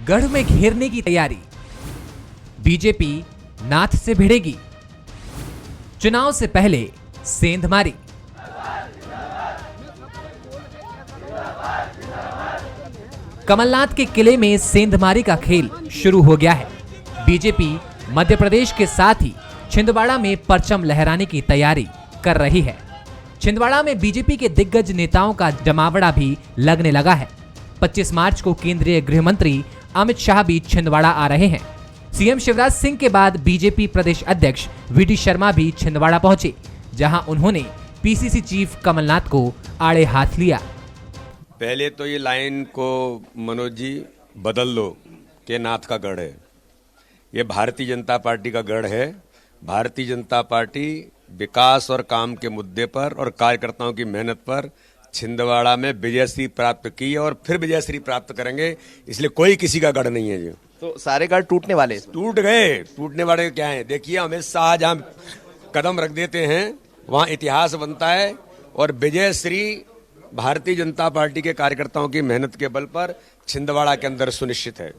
गढ़ में घेरने की तैयारी, बीजेपी नाथ से भिड़ेगी, चुनाव से पहले सेंधमारी। कमलनाथ के किले में सेंधमारी का खेल शुरू हो गया है। बीजेपी मध्य प्रदेश के साथ ही छिंदवाड़ा में परचम लहराने की तैयारी कर रही है। छिंदवाड़ा में बीजेपी के दिग्गज नेताओं का जमावड़ा भी लगने लगा है। 25 मार्च को केंद्रीय गृह मंत्री अमित शाह भी छिंदवाड़ा आ रहे हैं। सीएम शिवराज सिंह के बाद बीजेपी प्रदेश अध्यक्ष वीडी शर्मा भी छिंदवाड़ा पहुंचे, जहां उन्होंने पीसीसी चीफ कमलनाथ को आड़े हाथ लिया। पहले तो ये लाइन को मनोज जी बदल लो कि नाथ का गढ़ है। ये भारतीय जनता पार्टी का गढ़ है। भारतीय जनता पार्टी विकास और काम के मुद्दे पर और कार्यकर्ताओं की मेहनत पर छिंदवाड़ा में विजयश्री प्राप्त की और फिर विजयश्री प्राप्त करेंगे, इसलिए कोई किसी का गढ़ नहीं है जी। तो सारे गढ़ टूटने वाले टूट गए। टूटने वाले क्या है? देखिए, अमित शाह जहां कदम रख देते हैं वहां इतिहास बनता है और विजयश्री भारतीय जनता पार्टी के कार्यकर्ताओं की मेहनत के बल पर छिंदवाड़ा के अंदर सुनिश्चित है।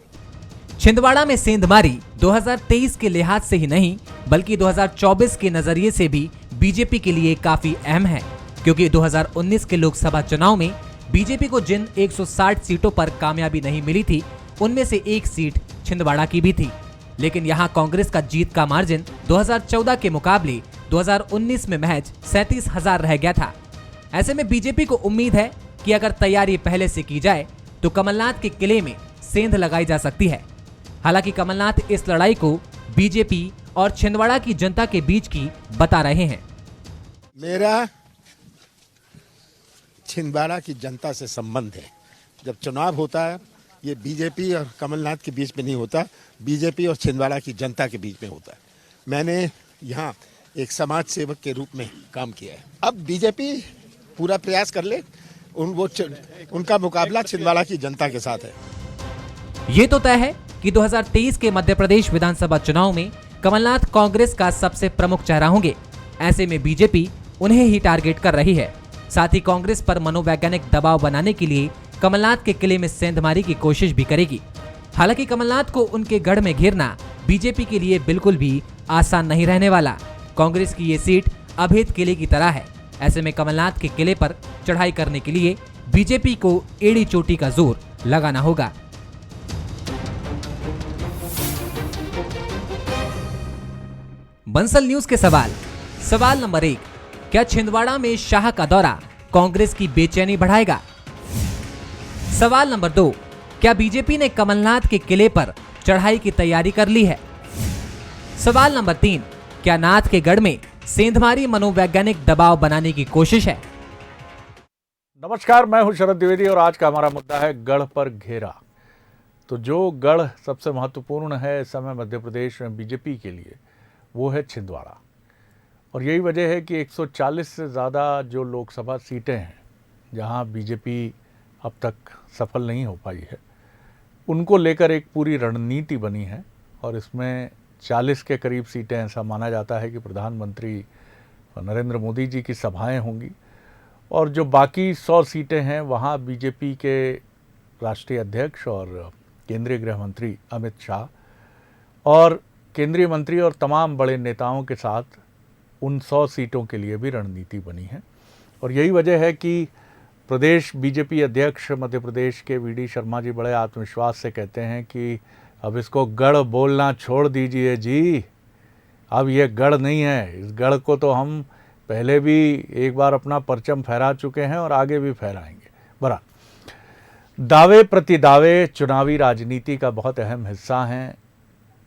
छिंदवाड़ा में सेंधमारी 2023 के लिहाज से ही नहीं बल्कि 2024 के नजरिए से भी बीजेपी के लिए काफी अहम है, क्योंकि 2019 के लोकसभा चुनाव में बीजेपी को जिन 160 सीटों पर कामयाबी नहीं मिली थी, उनमें से एक सीट छिंदवाड़ा की भी थी। लेकिन यहां कांग्रेस का जीत का मार्जिन 2014 के मुकाबले 2019 में महज 37,000 रह गया था। ऐसे में बीजेपी को उम्मीद है कि अगर तैयारी पहले से की जाए तो कमलनाथ के किले में सेंध लगाई जा सकती है। हालांकि कमलनाथ इस लड़ाई को बीजेपी और छिंदवाड़ा की जनता के बीच की बता रहे हैं। मेरा छिंदवाड़ा की जनता से संबंध है। जब चुनाव होता है ये बीजेपी और कमलनाथ के बीच में नहीं होता, बीजेपी और छिंदवाड़ा की जनता के बीच में होता है। मैंने यहाँ एक समाज सेवक के रूप में काम किया है। अब बीजेपी पूरा प्रयास कर ले, उनका मुकाबला छिंदवाड़ा की जनता के साथ है। ये तो तय है कि 2023 के मध्य प्रदेश विधानसभा चुनाव में कमलनाथ कांग्रेस का सबसे प्रमुख चेहरा होंगे। ऐसे में बीजेपी उन्हें ही टारगेट कर रही है। साथ ही कांग्रेस पर मनोवैज्ञानिक दबाव बनाने के लिए कमलनाथ के किले में सेंधमारी की कोशिश भी करेगी। हालांकि कमलनाथ को उनके गढ़ में घेरना बीजेपी के लिए बिल्कुल भी आसान नहीं रहने वाला। कांग्रेस की ये सीट अभेद किले की तरह है। ऐसे में कमलनाथ के किले पर चढ़ाई करने के लिए बीजेपी को एड़ी चोटी का जोर लगाना होगा। बंसल न्यूज के सवाल नंबर 1, क्या छिंदवाड़ा में शाह का दौरा कांग्रेस की बेचैनी बढ़ाएगा? सवाल नंबर 2, क्या बीजेपी ने कमलनाथ के किले पर चढ़ाई की तैयारी कर ली है? सवाल नंबर 3, क्या नाथ के गढ़ में सेंधमारी मनोवैज्ञानिक दबाव बनाने की कोशिश है? नमस्कार, मैं हूं शरद द्विवेदी और आज का हमारा मुद्दा है गढ़ पर घेरा। तो जो गढ़ सबसे महत्वपूर्ण है इस समय मध्य प्रदेश में बीजेपी के लिए, वो है छिंदवाड़ा। और यही वजह है कि 140 से ज़्यादा जो लोकसभा सीटें हैं जहां बीजेपी अब तक सफल नहीं हो पाई है, उनको लेकर एक पूरी रणनीति बनी है। और इसमें 40 के करीब सीटें ऐसा माना जाता है कि प्रधानमंत्री नरेंद्र मोदी जी की सभाएं होंगी। और जो बाकी 100 सीटें हैं वहाँ बीजेपी के राष्ट्रीय अध्यक्ष और केंद्रीय गृह मंत्री अमित शाह और केंद्रीय मंत्री और तमाम बड़े नेताओं के साथ उन 100 सीटों के लिए भी रणनीति बनी है। और यही वजह है कि प्रदेश बीजेपी अध्यक्ष मध्य प्रदेश के वीडी शर्मा जी बड़े आत्मविश्वास से कहते हैं कि अब इसको गढ़ बोलना छोड़ दीजिए जी, अब ये गढ़ नहीं है। इस गढ़ को तो हम पहले भी एक बार अपना परचम फहरा चुके हैं और आगे भी फहराएंगे। बरा दावे प्रतिदावे चुनावी राजनीति का बहुत अहम हिस्सा हैं।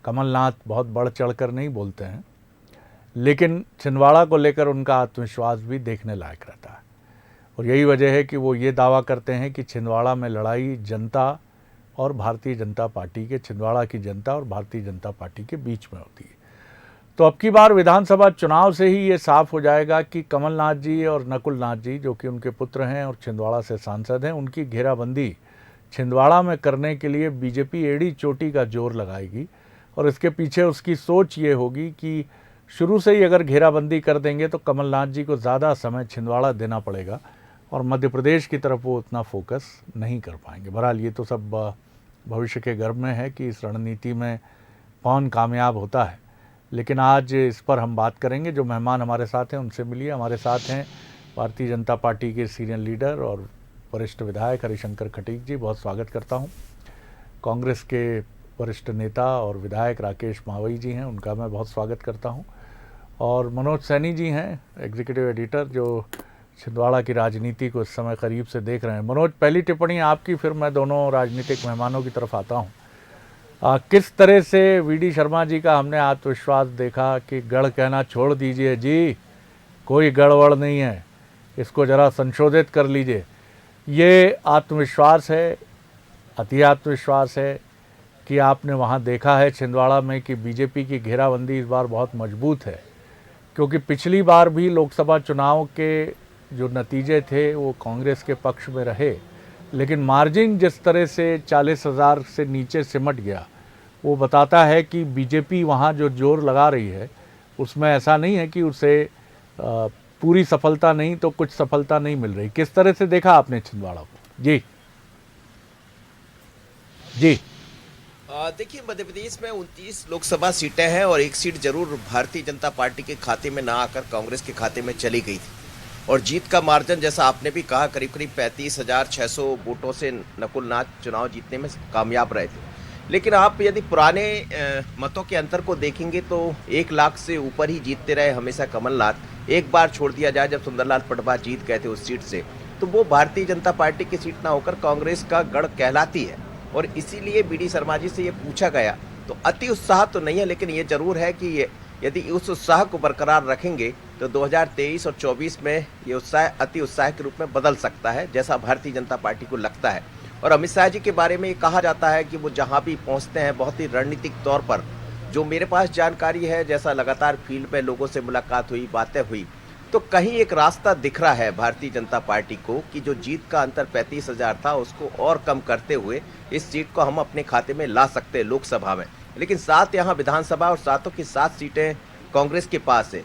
कमलनाथ बहुत बढ़ चढ़कर नहीं बोलते हैं, लेकिन छिंदवाड़ा को लेकर उनका आत्मविश्वास भी देखने लायक रहता है। और यही वजह है कि वो ये दावा करते हैं कि छिंदवाड़ा में लड़ाई जनता और भारतीय जनता पार्टी के, छिंदवाड़ा की जनता और भारतीय जनता पार्टी के बीच में होती है। तो अब की बार विधानसभा चुनाव से ही ये साफ हो जाएगा कि कमलनाथ जी और नकुल नाथ जी, जो कि उनके पुत्र हैं और छिंदवाड़ा से सांसद हैं, उनकी घेराबंदी छिंदवाड़ा में करने के लिए बीजेपी एड़ी चोटी का जोर लगाएगी। और इसके पीछे उसकी सोच ये होगी कि शुरू से ही अगर घेराबंदी कर देंगे तो कमलनाथ जी को ज़्यादा समय छिंदवाड़ा देना पड़ेगा और मध्य प्रदेश की तरफ वो उतना फोकस नहीं कर पाएंगे। बहरहाल ये तो सब भविष्य के गर्भ में है कि इस रणनीति में कौन कामयाब होता है। लेकिन आज इस पर हम बात करेंगे। जो मेहमान हमारे साथ हैं उनसे मिलिए। हमारे साथ हैं भारतीय जनता पार्टी के सीनियर लीडर और वरिष्ठ विधायक हरिशंकर खटीक जी, बहुत स्वागत करता हूं। कांग्रेस के वरिष्ठ नेता और विधायक राकेश मावई जी हैं, उनका मैं बहुत स्वागत करता हूं। और मनोज सैनी जी हैं, एग्जीक्यूटिव एडिटर, जो छिंदवाड़ा की राजनीति को इस समय करीब से देख रहे हैं। मनोज, पहली टिप्पणी आपकी, फिर मैं दोनों राजनीतिक मेहमानों की तरफ आता हूं। किस तरह से वीडी शर्मा जी का हमने आत्मविश्वास देखा कि गढ़ कहना छोड़ दीजिए जी, कोई गड़बड़ नहीं है, इसको ज़रा संशोधित कर लीजिए। ये आत्मविश्वास है, अति आत्मविश्वास है कि आपने वहाँ देखा है छिंदवाड़ा में कि बीजेपी की घेराबंदी इस बार बहुत मजबूत है, क्योंकि पिछली बार भी लोकसभा चुनाव के जो नतीजे थे वो कांग्रेस के पक्ष में रहे, लेकिन मार्जिन जिस तरह से 40,000 से नीचे सिमट गया, वो बताता है कि बीजेपी वहाँ जो जोर लगा रही है उसमें ऐसा नहीं है कि उसे पूरी सफलता नहीं तो कुछ सफलता नहीं मिल रही। किस तरह से देखा आपने छिंदवाड़ा को? जी जी। देखिए, मध्य प्रदेश में 29 लोकसभा सीटें हैं और एक सीट जरूर भारतीय जनता पार्टी के खाते में ना आकर कांग्रेस के खाते में चली गई थी। और जीत का मार्जिन, जैसा आपने भी कहा, करीब करीब 35,600 वोटों से नकुल नाथ चुनाव जीतने में कामयाब रहे थे। लेकिन आप यदि पुराने मतों के अंतर को देखेंगे तो 1 लाख से ऊपर ही जीतते रहे हमेशा कमलनाथ। एक बार छोड़ दिया जाए जब सुंदरलाल पटवा जीत गए थे उस सीट से, तो वो भारतीय जनता पार्टी की सीट ना होकर कांग्रेस का गढ़ कहलाती है। और इसीलिए वीडी शर्मा जी से ये पूछा गया तो अति उत्साह तो नहीं है, लेकिन ये जरूर है कि यदि उस उत्साह को बरकरार रखेंगे तो 2023 और 24 में ये उत्साह अति उत्साह के रूप में बदल सकता है, जैसा भारतीय जनता पार्टी को लगता है। और अमित शाह जी के बारे में ये कहा जाता है कि वो जहां भी पहुंचते हैं बहुत ही रणनीतिक तौर पर, जो मेरे पास जानकारी है, जैसा लगातार फील्ड में लोगों से मुलाकात हुई, बातें हुई, तो कहीं एक रास्ता दिख रहा है भारतीय जनता पार्टी को कि जो जीत का अंतर 35,000 था उसको और कम करते हुए इस सीट को हम अपने खाते में ला सकते हैं लोकसभा में। लेकिन 7 यहाँ विधानसभा और 7 की 7 सीटें कांग्रेस के पास है।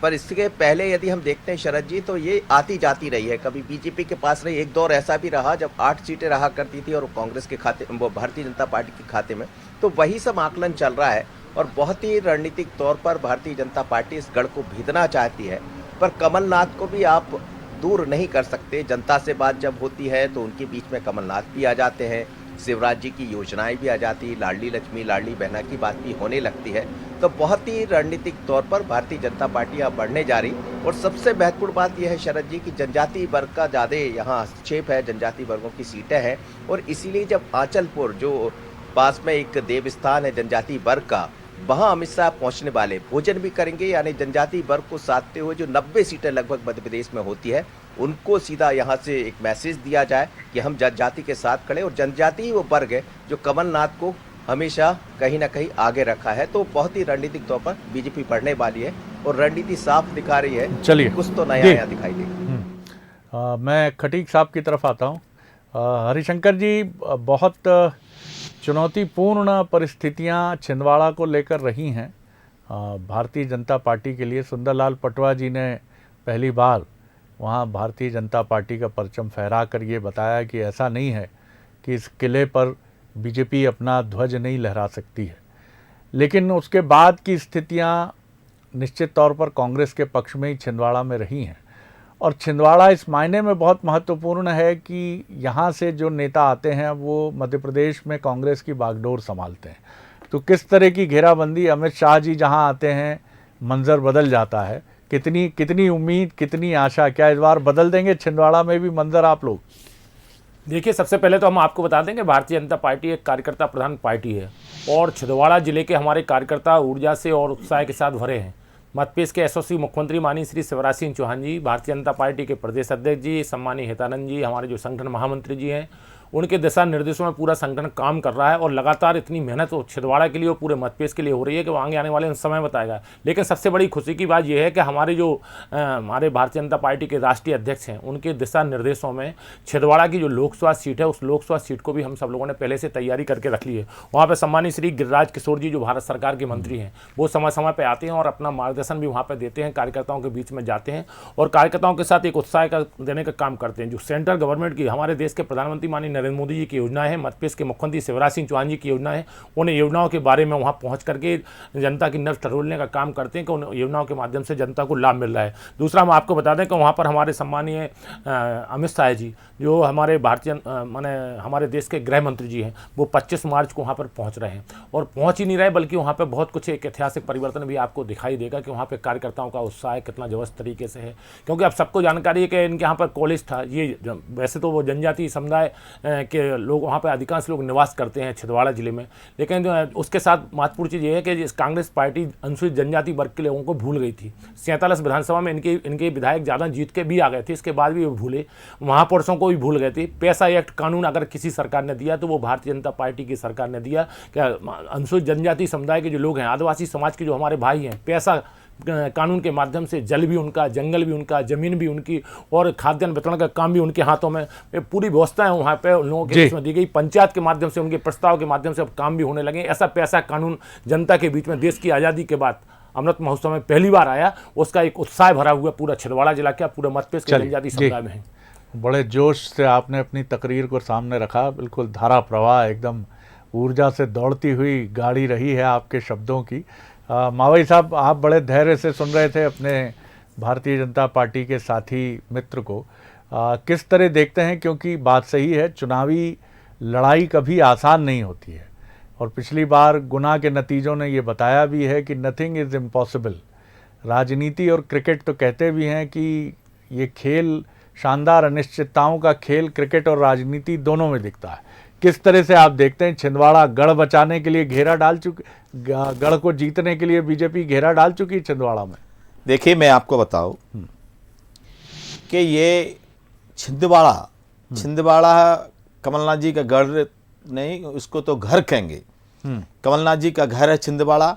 पर इसके पहले यदि हम देखते हैं शरद जी, तो ये आती जाती रही है। कभी बीजेपी के पास रही, एक दौर ऐसा भी रहा जब 8 सीटें रहा करती थी और कांग्रेस के खाते, वो भारतीय जनता पार्टी के खाते में। तो वही सब आकलन चल रहा है और बहुत ही रणनीतिक तौर पर भारतीय जनता पार्टी इस गढ़ को भेदना चाहती है। पर कमलनाथ को भी आप दूर नहीं कर सकते। जनता से बात जब होती है तो उनके बीच में कमलनाथ भी आ जाते हैं, शिवराज जी की योजनाएं भी आ जाती, लाडली लक्ष्मी, लाडली बहना की बात भी होने लगती है। तो बहुत ही रणनीतिक तौर पर भारतीय जनता पार्टी अब बढ़ने जा रही। और सबसे महत्वपूर्ण बात यह है शरद जी की जनजातीय वर्ग का ज़्यादा यहाँ हस्तक्षेप है, जनजातीय वर्गों की सीटें हैं। और इसीलिए जब आंचलपुर, जो पास में एक देव स्थान है जनजातीय वर्ग का, वहाँ अमित शाह पहुँचने वाले, भोजन भी करेंगे, यानी जनजातीय वर्ग को साधते हुए जो 90 सीटें लगभग मध्य प्रदेश में होती है, उनको सीधा यहाँ से एक मैसेज दिया जाए कि हम जनजाति के साथ खड़े। और जनजाति ही वो वर्ग है जो कमलनाथ को हमेशा कहीं ना कहीं आगे रखा है। तो बहुत ही रणनीतिक तौर पर बीजेपी बढ़ने वाली है और रणनीति साफ दिखा रही है। चलिए, कुछ तो नया नया दिखाई देगा। मैं खटीक साहब की तरफ आता हूँ। हरिशंकर जी, बहुत चुनौतीपूर्ण परिस्थितियां छिंदवाड़ा को लेकर रही हैं भारतीय जनता पार्टी के लिए। सुंदरलाल पटवा जी ने पहली बार वहाँ भारतीय जनता पार्टी का परचम फहरा कर ये बताया कि ऐसा नहीं है कि इस किले पर बीजेपी अपना ध्वज नहीं लहरा सकती है। लेकिन उसके बाद की स्थितियाँ निश्चित तौर पर कांग्रेस के पक्ष में ही छिंदवाड़ा में रही हैं। और छिंदवाड़ा इस मायने में बहुत महत्वपूर्ण है कि यहाँ से जो नेता आते हैं वो मध्य प्रदेश में कांग्रेस की बागडोर संभालते हैं। तो किस तरह की घेराबंदी, अमित शाह जी जहाँ आते हैं मंजर बदल जाता है। कितनी उम्मीद, कितनी आशा, क्या इस बार बदल देंगे छिंदवाड़ा में भी मंजर आप लोग? देखिए, सबसे पहले तो हम आपको बता दें कि भारतीय जनता पार्टी एक कार्यकर्ता प्रधान पार्टी है और छिंदवाड़ा जिले के हमारे कार्यकर्ता ऊर्जा से और उत्साह के साथ भरे हैं। मध्यप्रदेश के एसओसी मुख्यमंत्री माननीय श्री शिवराज सिंह चौहान जी, भारतीय जनता पार्टी के प्रदेश अध्यक्ष जी सम्मानीय हितानंद जी, हमारे जो संगठन महामंत्री जी हैं, उनके दिशा निर्देशों में पूरा संगठन काम कर रहा है। और लगातार इतनी मेहनत छिंदवाड़ा के लिए और पूरे मध्यप्रदेश के लिए हो रही है कि वो आगे आने वाले समय बताएगा। लेकिन सबसे बड़ी खुशी की बात यह है कि हमारे भारतीय जनता पार्टी के राष्ट्रीय अध्यक्ष हैं, उनके दिशा निर्देशों में छिंदवाड़ा की जो लोकसभा सीट है, उस लोकसभा सीट को भी हम सब लोगों ने पहले से तैयारी करके रख ली है। वहाँ पर सम्मानीय श्री गिरिराज किशोर जी, जो भारत सरकार के मंत्री हैं, वो समय समय पर आते हैं और अपना मार्गदर्शन भी वहाँ पर देते हैं, कार्यकर्ताओं के बीच में जाते हैं और कार्यकर्ताओं के साथ एक उत्साह देने का काम करते हैं। जो सेंट्रल गवर्नमेंट की, हमारे देश के प्रधानमंत्री माननीय नरेंद्र मोदी जी की योजनाएं हैं, मध्य प्रदेश के मुख्यमंत्री शिवराज सिंह चौहान जी की योजना है। उन योजनाओं के बारे में वहाँ पहुँच करके जनता की नब्ज टटोलने का काम करते हैं कि उन योजनाओं के माध्यम से जनता को लाभ मिल रहा है। दूसरा हम आपको बता दें कि वहाँ पर हमारे सम्मानीय अमित शाह जी, जो हमारे हमारे देश के गृह मंत्री जी हैं, वो 25 मार्च को वहाँ पर पहुँच रहे हैं और पहुँच ही नहीं रहे, बल्कि वहाँ पर बहुत कुछ एक ऐतिहासिक परिवर्तन भी आपको दिखाई देगा कि वहाँ पर कार्यकर्ताओं का उत्साह कितना जबरदस्त तरीके से है। क्योंकि अब सबको जानकारी है कि इनके यहाँ पर कॉलेज था। ये वैसे तो वो जनजातीय समुदाय के लोग वहाँ पर अधिकांश लोग निवास करते हैं छिंदवाड़ा जिले में, लेकिन उसके साथ महत्वपूर्ण चीज़ ये है कि कांग्रेस पार्टी अनुसूचित जनजाति वर्ग के लोगों को भूल गई थी। 47 विधानसभा में इनके विधायक ज़्यादा जीत के भी आ गए थे, इसके बाद भी वो भूले, महापुरुषों को भी भूल गए थे। पैसा एक्ट कानून अगर किसी सरकार ने दिया तो वो भारतीय जनता पार्टी की सरकार ने दिया। क्या अनुसूचित जनजाति समुदाय के जो लोग हैं, आदिवासी समाज के जो हमारे भाई हैं, पैसा कानून के माध्यम से जल भी उनका, जंगल भी उनका, जमीन भी उनकी और खाद्यान्न वितरण का काम भी उनके हाथों में। पूरी व्यवस्था है वहाँ पे उन लोगों के बीच में दी गई। पंचायत के माध्यम से, उनके प्रस्ताव के माध्यम से अब काम भी होने लगे। ऐसा पैसा कानून जनता के बीच में देश की आज़ादी के बाद अमृत महोत्सव में पहली बार आया। उसका एक उत्साह भरा हुआ पूरा छिंदवाड़ा जिला का, पूरा मध्य प्रदेश के जनजाति समुदाय में है। बड़े जोश से आपने अपनी तकरीर को सामने रखा, बिल्कुल धारा प्रवाह, एकदम ऊर्जा से दौड़ती हुई गाड़ी रही है आपके शब्दों की। मावई साहब, आप बड़े धैर्य से सुन रहे थे अपने भारतीय जनता पार्टी के साथी मित्र को। किस तरह देखते हैं, क्योंकि बात सही है, चुनावी लड़ाई कभी आसान नहीं होती है और पिछली बार गुना के नतीजों ने ये बताया भी है कि नथिंग इज़ इम्पॉसिबल। राजनीति और क्रिकेट तो कहते भी हैं कि ये खेल शानदार अनिश्चितताओं का खेल क्रिकेट और राजनीति दोनों में दिखता है। किस तरह से आप देखते हैं, छिंदवाड़ा गढ़ बचाने के लिए घेरा डाल चुकी, गढ़ को जीतने के लिए बीजेपी घेरा डाल चुकी छिंदवाड़ा में? देखिए, मैं आपको बताऊं कि ये छिंदवाड़ा कमलनाथ जी का गढ़ नहीं, उसको तो घर कहेंगे। कमलनाथ जी का घर है छिंदवाड़ा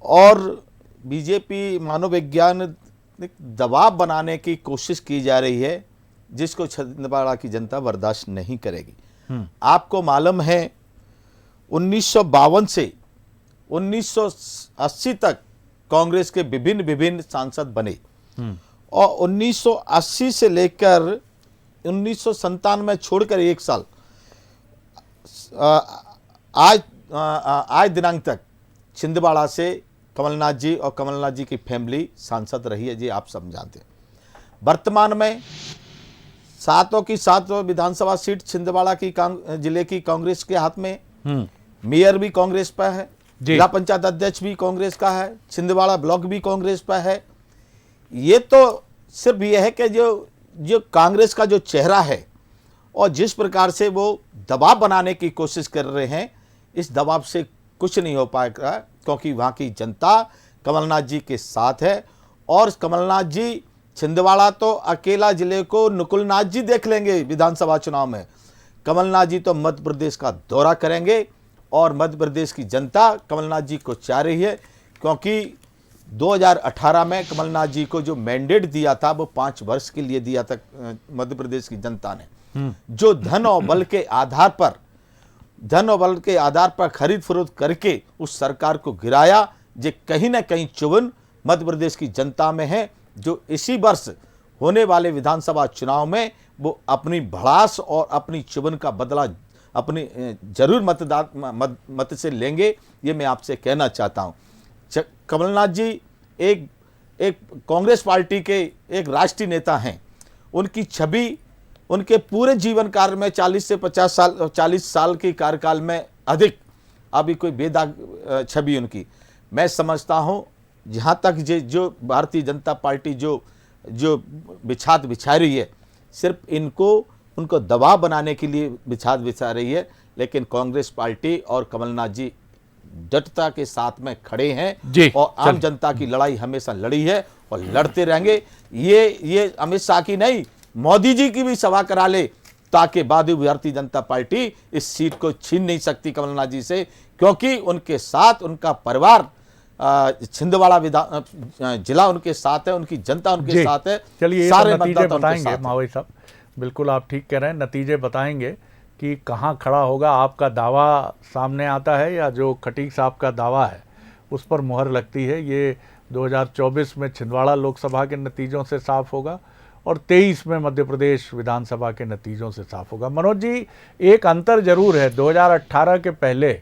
और बीजेपी मनोवैज्ञानिक दबाव बनाने की कोशिश की जा रही है, जिसको छिंदवाड़ा की जनता बर्दाश्त नहीं करेगी। आपको मालूम है 1952 से 1980 तक कांग्रेस के विभिन्न सांसद बने और 1980 से लेकर 1997 छोड़कर एक साल आज दिनांक तक छिंदवाड़ा से कमलनाथ जी और कमलनाथ जी की फैमिली सांसद रही है जी, आप सब जानते हैं। वर्तमान में 7 की 7 विधानसभा सीट छिंदवाड़ा की जिले की कांग्रेस के हाथ में। मेयर भी कांग्रेस पर है, जिला पंचायत अध्यक्ष भी कांग्रेस का है, छिंदवाड़ा ब्लॉक भी कांग्रेस पर है। ये तो सिर्फ ये है कि जो कांग्रेस का जो चेहरा है और जिस प्रकार से वो दबाव बनाने की कोशिश कर रहे हैं, इस दबाव से कुछ नहीं हो पाएगा, क्योंकि वहाँ की जनता कमलनाथ जी के साथ है। और कमलनाथ जी छिंदवाड़ा तो अकेला जिले को नकुलनाथ जी देख लेंगे विधानसभा चुनाव में। कमलनाथ जी तो मध्य प्रदेश का दौरा करेंगे और मध्य प्रदेश की जनता कमलनाथ जी को चाह रही है, क्योंकि 2018 में कमलनाथ जी को जो मैंडेट दिया था वो 5 वर्ष के लिए दिया था मध्य प्रदेश की जनता ने। जो धन और बल के आधार पर खरीद फरोख्त करके उस सरकार को गिराया, जो कहीं ना कहीं चुभन मध्य प्रदेश की जनता में है, जो इसी वर्ष होने वाले विधानसभा चुनाव में वो अपनी भड़ास और अपनी चुभन का बदला अपनी जरूर मत से लेंगे। ये मैं आपसे कहना चाहता हूँ। कमलनाथ जी एक कांग्रेस पार्टी के एक राष्ट्रीय नेता हैं। उनकी छवि उनके पूरे जीवन काल में 40 साल के कार्यकाल में अधिक अभी कोई बेदाग छवि उनकी मैं समझता हूँ। जहाँ तक जो भारतीय जनता पार्टी जो बिछा रही है, सिर्फ उनको दबाव बनाने के लिए बिछा रही है, लेकिन कांग्रेस पार्टी और कमलनाथ जी डटता के साथ में खड़े हैं और आम जनता की लड़ाई हमेशा लड़ी है और लड़ते रहेंगे। ये अमित शाह की नहीं, मोदी जी की भी सभा करा ले, ताकि बाद में भारतीय जनता पार्टी इस सीट को छीन नहीं सकती कमलनाथ जी से, क्योंकि उनके साथ उनका परिवार छिंदवाड़ा जिला उनके साथ है, उनकी जनता उनके साथ है। चलिए, सारे नतीजे बताएंगे मावई साहब। बिल्कुल आप ठीक कह रहे हैं, नतीजे बताएंगे कि कहाँ खड़ा होगा। आपका दावा सामने आता है या जो खटीक साहब का दावा है उस पर मुहर लगती है। ये 2024 में छिंदवाड़ा लोकसभा के नतीजों से साफ होगा और 23 में मध्य प्रदेश विधानसभा के नतीजों से साफ होगा। मनोज जी, एक अंतर जरूर है, 2018 के पहले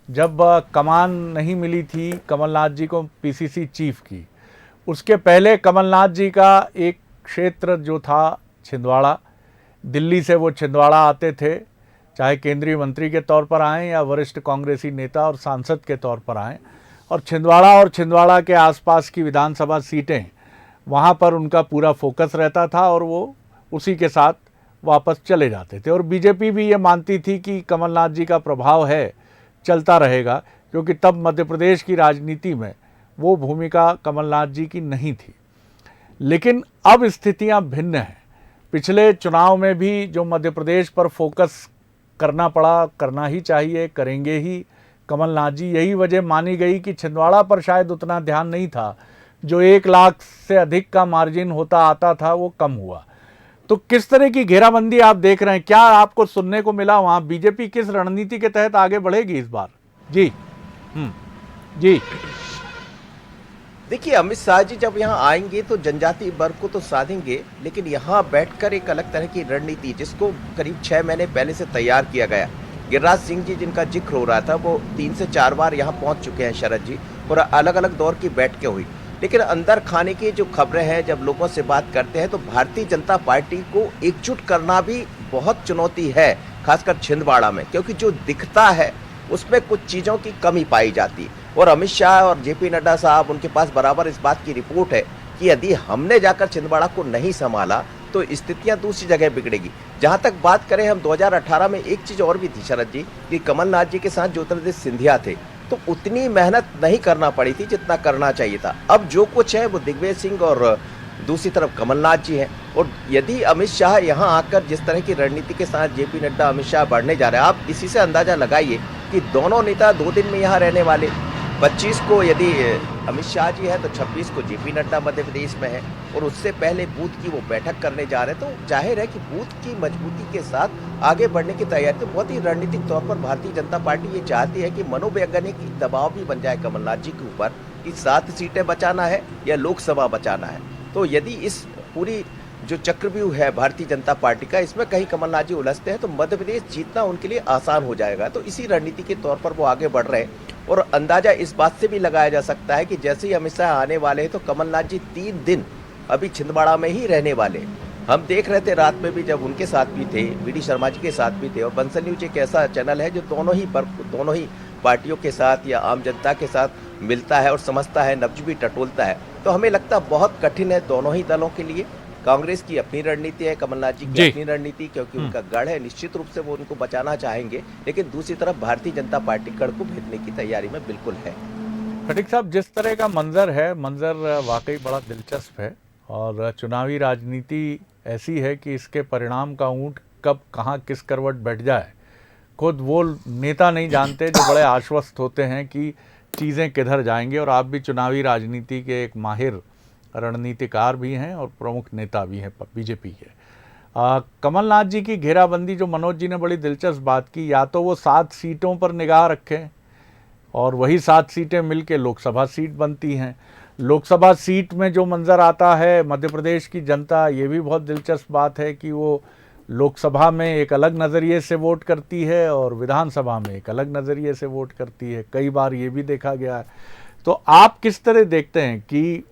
जब कमान नहीं मिली थी कमलनाथ जी को पीसीसी चीफ की, उसके पहले कमलनाथ जी का एक क्षेत्र जो था छिंदवाड़ा, दिल्ली से वो छिंदवाड़ा आते थे, चाहे केंद्रीय मंत्री के तौर पर आएँ या वरिष्ठ कांग्रेसी नेता और सांसद के तौर पर आएँ, और छिंदवाड़ा के आसपास की विधानसभा सीटें, वहाँ पर उनका पूरा फोकस रहता था और वो उसी के साथ वापस चले जाते थे। और बीजेपी भी ये मानती थी कि कमलनाथ जी का प्रभाव है, चलता रहेगा, क्योंकि तब मध्य प्रदेश की राजनीति में वो भूमिका कमलनाथ जी की नहीं थी। लेकिन अब स्थितियां भिन्न हैं। पिछले चुनाव में भी जो मध्य प्रदेश पर फोकस करना पड़ा, करना ही चाहिए, करेंगे ही कमलनाथ जी, यही वजह मानी गई कि छिंदवाड़ा पर शायद उतना ध्यान नहीं था, जो 1 लाख से अधिक का मार्जिन होता आता था वो कम हुआ। तो किस तरह की घेराबंदी आप देख रहे हैं, क्या आपको सुनने को मिला वहां, बीजेपी किस रणनीति के तहत आगे बढ़ेगी इस बार? जी जी देखिए, अमित शाह जी जब यहाँ आएंगे तो जनजातीय वर्ग को तो साधेंगे, लेकिन यहाँ बैठकर एक अलग तरह की रणनीति, जिसको करीब 6 महीने पहले से तैयार किया गया। गिरिराज सिंह जी जिनका जिक्र हो रहा था, वो 3 से 4 बार यहाँ पहुंच चुके हैं शरद जी, और अलग अलग दौर की बैठकें हुई। लेकिन अंदर खाने की जो खबरें हैं, जब लोगों से बात करते हैं तो भारतीय जनता पार्टी को एकजुट करना भी बहुत चुनौती है, खासकर छिंदवाड़ा में, क्योंकि जो दिखता है उसमें कुछ चीज़ों की कमी पाई जाती है। और अमित शाह और जेपी नड्डा साहब, उनके पास बराबर इस बात की रिपोर्ट है कि यदि हमने जाकर छिंदवाड़ा को नहीं संभाला तो स्थितियां दूसरी जगह बिगड़ेगी। जहां तक बात करें हम 2018 में, एक चीज़ और भी थी शरद जी, कि कमलनाथ जी के साथ ज्योतिरादित्य सिंधिया थे, तो उतनी मेहनत नहीं करना पड़ी थी जितना करना चाहिए था। अब जो कुछ है वो दिग्विजय सिंह और दूसरी तरफ कमलनाथ जी हैं। और यदि अमित शाह यहाँ आकर जिस तरह की रणनीति के साथ जेपी नड्डा अमित शाह बढ़ने जा रहे हैं, आप इसी से अंदाजा लगाइए कि दोनों नेता 2 दिन में यहाँ रहने वाले। 25 को यदि अमित शाह जी है तो 26 को जेपी नड्डा मध्य प्रदेश में है, और उससे पहले बूथ की वो बैठक करने जा रहे हैं। तो जाहिर है कि बूथ की मजबूती के साथ आगे बढ़ने की तैयारी, तो बहुत ही रणनीतिक तौर पर भारतीय जनता पार्टी ये चाहती है कि मनोवैज्ञानिक दबाव भी बन जाए कमलनाथ जी के ऊपर कि 7 सीटें बचाना है या लोकसभा बचाना है। तो यदि इस पूरी जो चक्रव्यूह है भारतीय जनता पार्टी का, इसमें कहीं कमलनाथ जी उलझते हैं तो मध्य प्रदेश जीतना उनके लिए आसान हो जाएगा। तो इसी रणनीति के तौर पर वो आगे बढ़ रहे हैं। और अंदाजा इस बात से भी लगाया जा सकता है कि जैसे ही अमित शाह आने वाले हैं तो कमलनाथ जी 3 दिन अभी छिंदवाड़ा में ही रहने वाले। हम देख रहे थे रात में भी, जब उनके साथ भी थे, वीडी शर्मा जी के साथ भी थे। और बंसल न्यूज एक ऐसा चैनल है जो दोनों ही पार्टियों के साथ या आम जनता के साथ मिलता है और समझता है, नब्ज भी टटोलता है। तो हमें लगता बहुत कठिन है दोनों ही दलों के लिए। कांग्रेस की अपनी रणनीति है, कमलनाथ जी की अपनी रणनीति, क्योंकि उनका गढ़ है, निश्चित रूप से वो उनको बचाना चाहेंगे। लेकिन दूसरी तरफ भारतीय जनता पार्टी गढ़ को भेजने की तैयारी में बिल्कुल है। खटीक साहब, जिस तरह का मंजर है, मंजर वाकई बड़ा दिलचस्प है। और चुनावी राजनीति ऐसी है कि इसके परिणाम का ऊंट कब कहाँ किस करवट बैठ जाए, खुद वो नेता नहीं जानते, जो बड़े आश्वस्त होते हैं कि चीज़ें किधर जाएंगे। और आप भी चुनावी राजनीति के एक माहिर रणनीतिकार भी हैं और प्रमुख नेता भी हैं बीजेपी के। कमलनाथ जी की घेराबंदी, जो मनोज जी ने बड़ी दिलचस्प बात की, या तो वो 7 सीटों पर निगाह रखें और वही 7 सीटें मिलके लोकसभा सीट बनती हैं। लोकसभा सीट में जो मंजर आता है, मध्य प्रदेश की जनता, ये भी बहुत दिलचस्प बात है कि वो लोकसभा में एक अलग नज़रिए से वोट करती है और विधानसभा में एक अलग नज़रिए से वोट करती है। कई बार ये भी देखा गया है। तो आप किस तरह देखते हैं कि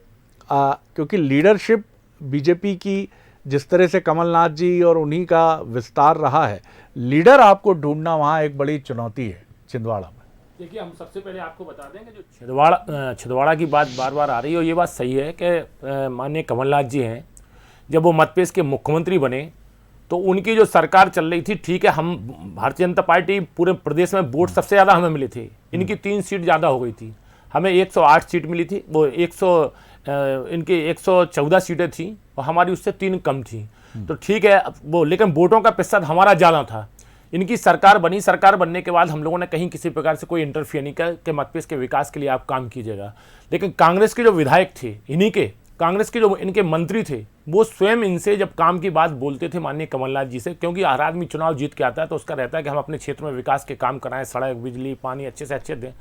क्योंकि लीडरशिप बीजेपी की जिस तरह से कमलनाथ जी और उन्हीं का विस्तार रहा है, लीडर आपको ढूंढना वहाँ एक बड़ी चुनौती है छिंदवाड़ा में। देखिए, हम सबसे पहले आपको बता दें कि जो छिंदवाड़ा की बात बार बार आ रही है, और ये बात सही है कि माननीय कमलनाथ जी हैं, जब वो मध्य प्रदेश के मुख्यमंत्री बने तो उनकी जो सरकार चल रही थी, ठीक है, हम भारतीय जनता पार्टी पूरे प्रदेश में वोट सबसे ज़्यादा हमें मिले थे, इनकी 3 सीट ज़्यादा हो गई थी, हमें 108 सीट मिली थी, वो इनकी 114 सीटें थी और हमारी उससे 3 कम थी। तो ठीक है वो, लेकिन वोटों का प्रतिशत हमारा ज़्यादा था। इनकी सरकार बनी, सरकार बनने के बाद हम लोगों ने कहीं किसी प्रकार से कोई इंटरफियर नहीं किया कि मध्य प्रदेश के विकास के लिए आप काम कीजिएगा। लेकिन कांग्रेस के जो विधायक थे, इन्हीं के कांग्रेस के जो इनके मंत्री थे वो स्वयं इनसे जब काम की बात बोलते थे माननीय कमलनाथ जी से, क्योंकि हर आदमी चुनाव जीत के आता है तो उसका रहता है कि हम अपने क्षेत्र में विकास के काम कराएं, सड़क, बिजली, पानी अच्छे से अच्छे दें।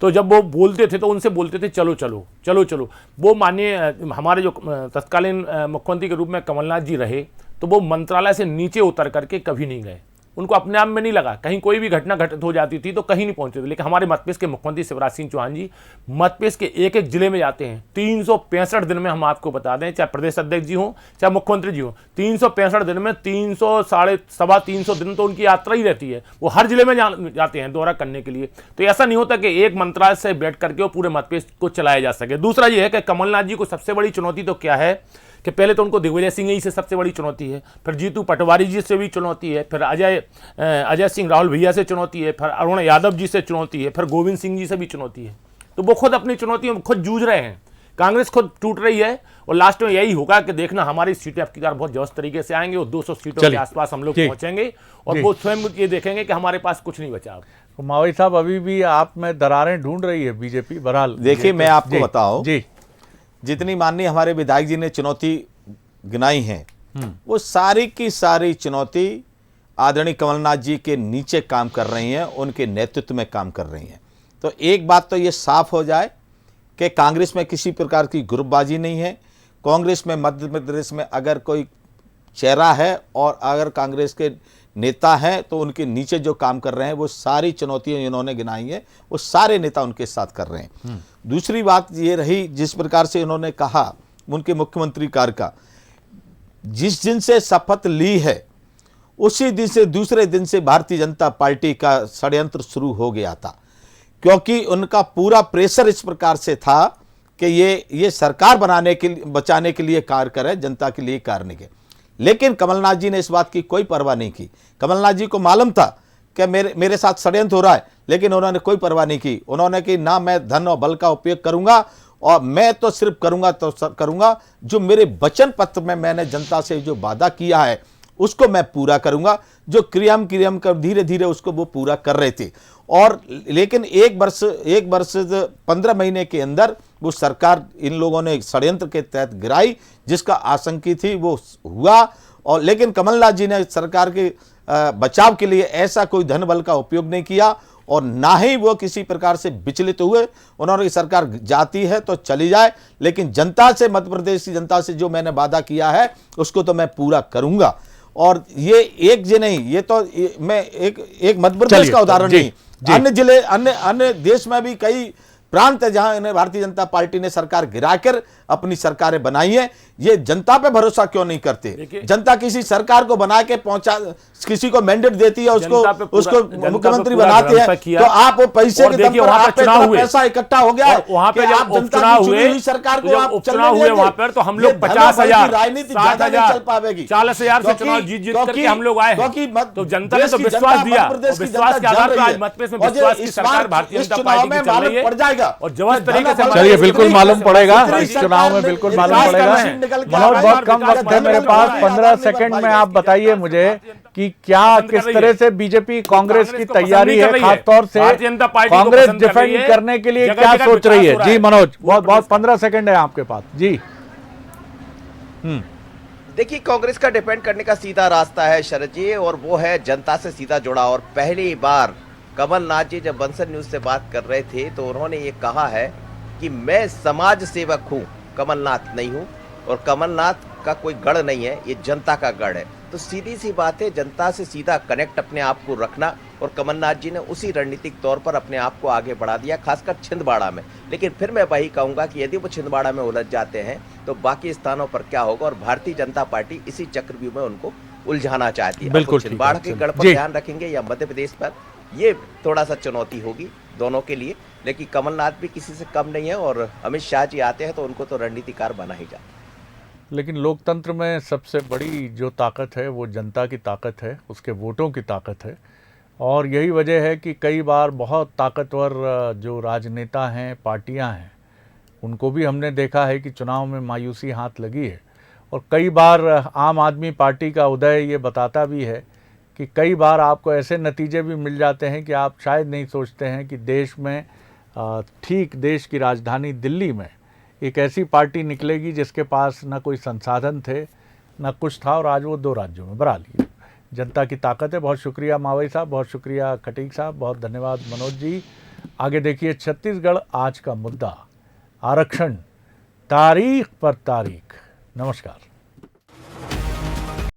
तो जब वो बोलते थे तो उनसे बोलते थे चलो चलो चलो चलो। वो माननीय हमारे जो तत्कालीन मुख्यमंत्री के रूप में कमलनाथ जी रहे तो वो मंत्रालय से नीचे उतर करके कभी नहीं गए। उनको अपने आप में नहीं लगा, कहीं कोई भी घटना घटित हो जाती थी तो कहीं नहीं पहुंचते थे। लेकिन हमारे मध्यप्रदेश के मुख्यमंत्री शिवराज सिंह चौहान जी मध्यप्रदेश के एक एक जिले में जाते हैं। 365 दिन में हम आपको बता दें, चाहे प्रदेश अध्यक्ष जी हों चाहे मुख्यमंत्री जी हों, 365 दिन में 300 साढ़े सवा 300 दिन तो उनकी यात्रा ही रहती है। वो हर जिले में जाते हैं दौरा करने के लिए। तो ऐसा नहीं होता कि एक मंत्रालय से बैठ करके वो पूरे मध्यप्रदेश को चलाया जा सके। दूसरा ये है कि कमलनाथ जी को सबसे बड़ी चुनौती तो क्या है कि पहले तो उनको दिग्विजय सिंह ही से सबसे बड़ी चुनौती है, फिर जीतू पटवारी जी से भी चुनौती है, फिर अजय सिंह राहुल भैया से चुनौती है, फिर अरुण यादव जी से चुनौती है, फिर गोविंद सिंह जी से भी चुनौती है। तो वो खुद अपनी चुनौतियों में खुद जूझ रहे हैं। कांग्रेस खुद टूट रही है और लास्ट में यही होगा कि देखना हमारी सीटें अब की बार बहुत जबरदस्त तरीके से आएंगे और 200 सीटों के आसपास हम लोग पहुंचेंगे और वो स्वयं ये देखेंगे कि हमारे पास कुछ नहीं बचा। तो मावई साहब, अभी भी आप में दरारें ढूंढ रही है बीजेपी। बहरहाल देखिए, मैं आपको बताऊं जी, जितनी माननीय हमारे विधायक जी ने चुनौती गिनाई है वो सारी की सारी चुनौती आदरणीय कमलनाथ जी के नीचे काम कर रही हैं, उनके नेतृत्व में काम कर रही हैं। तो एक बात तो ये साफ हो जाए कि कांग्रेस में किसी प्रकार की ग्रुपबाजी नहीं है। कांग्रेस में मध्य प्रदेश में अगर कोई चेहरा है और अगर कांग्रेस के नेता हैं तो उनके नीचे जो काम कर रहे हैं वो सारी चुनौतियां इन्होंने गिनाई है, वो सारे नेता उनके साथ कर रहे हैं। दूसरी बात ये रही, जिस प्रकार से इन्होंने कहा उनके मुख्यमंत्री कार्य का, जिस दिन से शपथ ली है उसी दिन से दूसरे दिन से भारतीय जनता पार्टी का षड्यंत्र शुरू हो गया था, क्योंकि उनका पूरा प्रेशर इस प्रकार से था कि ये सरकार बनाने के लिए, बचाने के लिए कार्य करे, जनता के लिए कार्य नहीं किया। लेकिन कमलनाथ जी ने इस बात की कोई परवाह नहीं की। कमलनाथ जी को मालूम था कि मेरे साथ षड्यंत्र हो रहा है, लेकिन उन्होंने कोई परवाह नहीं की। उन्होंने कि ना मैं धन और बल का उपयोग करूंगा और मैं तो सिर्फ करूंगा जो मेरे वचन पत्र में मैंने जनता से जो वादा किया है उसको मैं पूरा करूंगा। जो क्रियाम कर धीरे धीरे उसको वो पूरा कर रहे थे। और लेकिन एक वर्ष 15 महीने के अंदर वो सरकार इन लोगों ने षड्यंत्र के तहत गिराई, जिसका आशंकी थी वो हुआ। और लेकिन कमलनाथ जी ने सरकार के बचाव के लिए ऐसा कोई धन बल का उपयोग नहीं किया और ना ही वो किसी प्रकार से विचलित हुए। उन्होंने सरकार जाती है तो चली जाए, लेकिन जनता से, मध्य प्रदेश की जनता से जो मैंने वादा किया है उसको तो मैं पूरा करूंगा। और ये एक जी नहीं, ये तो मैं एक मध्य प्रदेश का उदाहरण नहीं, अन्य जिले, अन्य देश में भी कई प्रांत है जहां इन्हें भारतीय जनता पार्टी ने सरकार गिराकर अपनी सरकारें बनाई है। ये जनता पे भरोसा क्यों नहीं करते? जनता किसी सरकार को बना के पहुंचा, किसी को मैंडेट देती है, उसको मुख्यमंत्री बनाते हैं, तो आप वो पैसे के दम पर आप पे पैसा इकट्ठा हो गया, वहां पे जब उपचुनाव हुए, सरकार को आप उपचुनाव हुए वहां पर तो हम लोग 50,000 राजनीति ज्यादा नहीं चल पाएगी। 40,000 से चुनाव जीत करके हम लोग आए, तो जनता ने तो विश्वास दिया, विश्वास के आधार पर आज मध्य प्रदेश में विश्वास की सरकार भारतीय जनता पार्टी की चल रही है और जबरदस्त तरीके से। चलिए, बिल्कुल मालूम पड़ेगा इस चुनाव में, बिल्कुल मालूम पड़ेगा। मनोज, बहुत कम वक्त है मेरे पास, 15 सेकंड में आप बताइए मुझे कि क्या किस तरह से बीजेपी कांग्रेस की तैयारी है, खासतौर से कांग्रेस डिफेंड करने के लिए क्या सोच रही है? जी मनोज, बहुत 15 सेकंड है आपके पास जी। देखिए, कांग्रेस का डिपेंड करने का सीधा रास्ता है शरद जी, और वो है जनता से सीधा जुड़ा। और पहली बार कमलनाथ जी जब बंसल न्यूज से बात कर रहे थे तो उन्होंने ये कहा है कि मैं समाज सेवक हूँ, कमलनाथ नहीं हूँ, और कमलनाथ का कोई गढ़ नहीं है, ये जनता का गढ़ है। तो सीधी सी बात है, जनता से सीधा कनेक्ट अपने आप को रखना, और कमलनाथ जी ने उसी रणनीतिक तौर पर अपने आप को आगे बढ़ा दिया, खासकर छिंदवाड़ा में। लेकिन फिर मैं वही कहूंगा कि यदि वो छिंदवाड़ा में उलझ जाते हैं तो बाकी स्थानों पर क्या होगा, और भारतीय जनता पार्टी इसी चक्रव्यूह में उनको उलझाना चाहती है। बिल्कुल, छिंदवाड़ा के गढ़ पर ध्यान रखेंगे या मध्य प्रदेश पर, ये थोड़ा सा चुनौती होगी दोनों के लिए। लेकिन कमलनाथ भी किसी से कम नहीं है, और अमित शाह जी आते हैं तो उनको तो रणनीतिकार बना ही जाता है। लेकिन लोकतंत्र में सबसे बड़ी जो ताकत है वो जनता की ताकत है, उसके वोटों की ताकत है। और यही वजह है कि कई बार बहुत ताकतवर जो राजनेता हैं, पार्टियां हैं, उनको भी हमने देखा है कि चुनाव में मायूसी हाथ लगी है। और कई बार आम आदमी पार्टी का उदय ये बताता भी है कि कई बार आपको ऐसे नतीजे भी मिल जाते हैं कि आप शायद नहीं सोचते हैं कि देश में, ठीक देश की राजधानी दिल्ली में एक ऐसी पार्टी निकलेगी जिसके पास ना कोई संसाधन थे, ना कुछ था, और आज वो 2 राज्यों में बरा लिए। जनता की ताकत है। बहुत शुक्रिया मावई साहब, बहुत शुक्रिया खटीक साहब, बहुत धन्यवाद मनोज जी। आगे देखिए छत्तीसगढ़ आज का मुद्दा, आरक्षण, तारीख पर तारीख। नमस्कार।